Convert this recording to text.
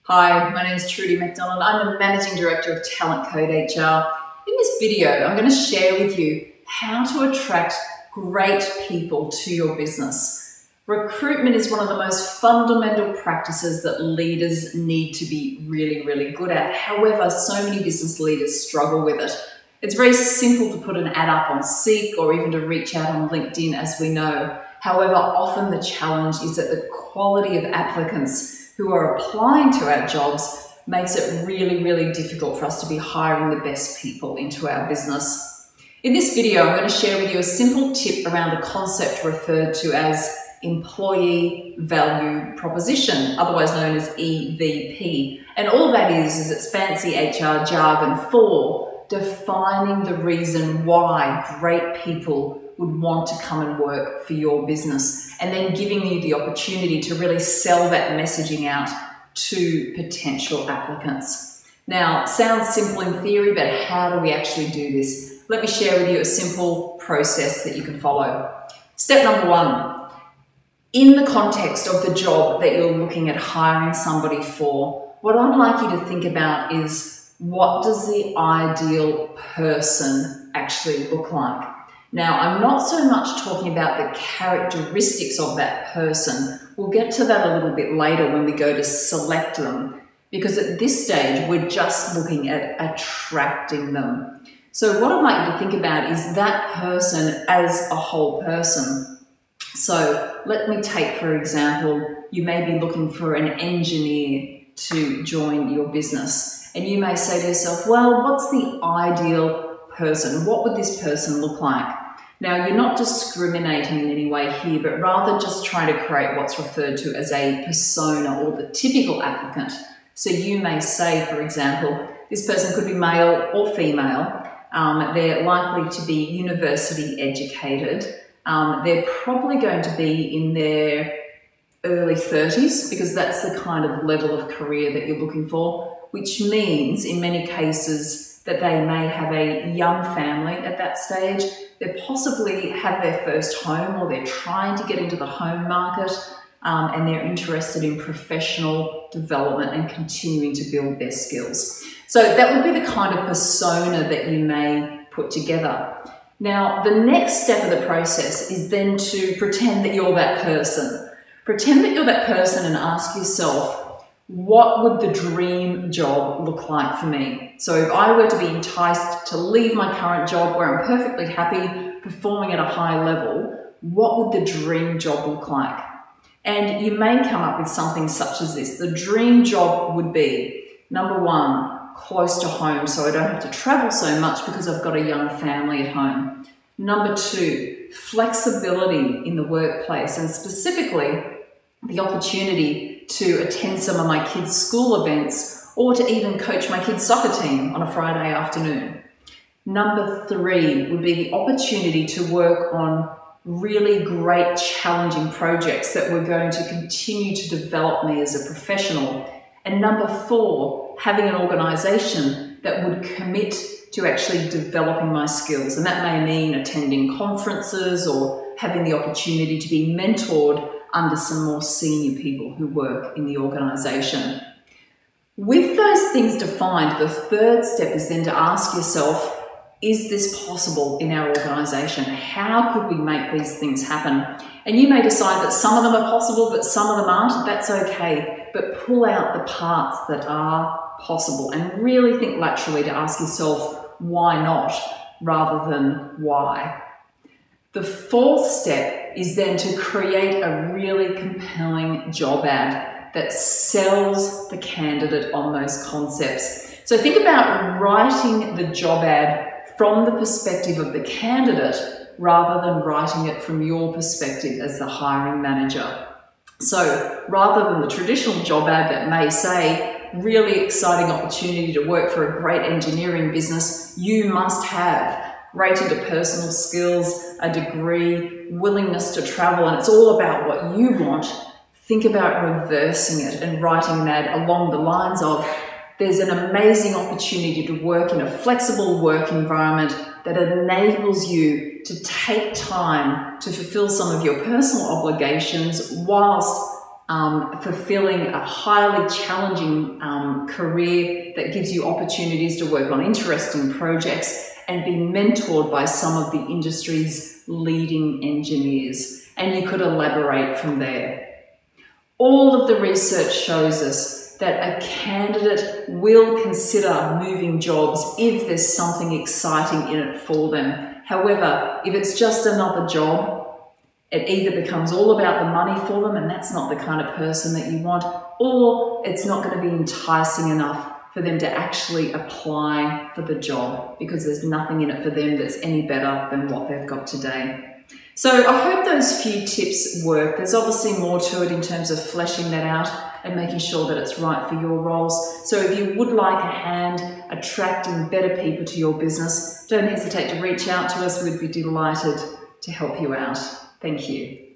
Hi, my name is Trudy MacDonald. I'm the Managing Director of TalentCode HR. In this video, I'm going to share with you how to attract great people to your business. Recruitment is one of the most fundamental practices that leaders need to be really good at. However, so many business leaders struggle with it. It's very simple to put an ad up on Seek or even to reach out on LinkedIn, as we know. However, often the challenge is that the quality of applicants who are applying to our jobs makes it really difficult for us to be hiring the best people into our business. In this video, I'm going to share with you a simple tip around the concept referred to as Employee Value Proposition, otherwise known as EVP. And all that is it's fancy HR jargon for defining the reason why great people would want to come and work for your business, and then giving you the opportunity to really sell that messaging out to potential applicants. Now, sounds simple in theory, but how do we actually do this? Let me share with you a simple process that you can follow. Step number one, in the context of the job that you're looking at hiring somebody for, what I'd like you to think about is, what does the ideal person actually look like? Now, I'm not so much talking about the characteristics of that person. We'll get to that a little bit later when we go to select them, because at this stage, we're just looking at attracting them. So what I'd like you to think about is that person as a whole person. So let me take, for example, you may be looking for an engineer to join your business. And you may say to yourself, well, what's the ideal person? What would this person look like? Now, you're not discriminating in any way here, but rather just trying to create what's referred to as a persona, or the typical applicant. So you may say, for example, this person could be male or female. They're likely to be university educated. They're probably going to be in their early 30s, because that's the kind of level of career that you're looking for, which means in many cases that they may have a young family at that stage. They possibly have their first home, or they're trying to get into the home market, and they're interested in professional development and continuing to build their skills. So that would be the kind of persona that you may put together. Now, the next step of the process is then to pretend that you're that person. Pretend that you're that person and ask yourself, what would the dream job look like for me? So if I were to be enticed to leave my current job where I'm perfectly happy, performing at a high level, what would the dream job look like? And you may come up with something such as this. The dream job would be, number one, close to home, so I don't have to travel so much because I've got a young family at home. Number two, flexibility in the workplace, and specifically the opportunity to attend some of my kids' school events, or to even coach my kids' soccer team on a Friday afternoon. Number three would be the opportunity to work on really great, challenging projects that were going to continue to develop me as a professional. And number four, having an organisation that would commit to actually developing my skills. And that may mean attending conferences or having the opportunity to be mentored under some more senior people who work in the organisation. With those things defined, the third step is then to ask yourself, is this possible in our organisation? How could we make these things happen? And you may decide that some of them are possible, but some of them aren't. That's okay. But pull out the parts that are possible and really think laterally to ask yourself, why not, rather than why. The fourth step is then to create a really compelling job ad that sells the candidate on those concepts. So think about writing the job ad from the perspective of the candidate rather than writing it from your perspective as the hiring manager. So rather than the traditional job ad that may say, really exciting opportunity to work for a great engineering business, you must have great interpersonal skills, a degree, willingness to travel, and it's all about what you want, think about reversing it and writing an ad along the lines of, there's an amazing opportunity to work in a flexible work environment that enables you to take time to fulfill some of your personal obligations whilst fulfilling a highly challenging career that gives you opportunities to work on interesting projects and be mentored by some of the industry's leading engineers. And you could elaborate from there. All of the research shows us that a candidate will consider moving jobs if there's something exciting in it for them. However, if it's just another job, it either becomes all about the money for them, and that's not the kind of person that you want, or it's not going to be enticing enough for them to actually apply for the job because there's nothing in it for them that's any better than what they've got today. So I hope those few tips work. There's obviously more to it in terms of fleshing that out and making sure that it's right for your roles. So if you would like a hand attracting better people to your business, don't hesitate to reach out to us. We'd be delighted to help you out. Thank you.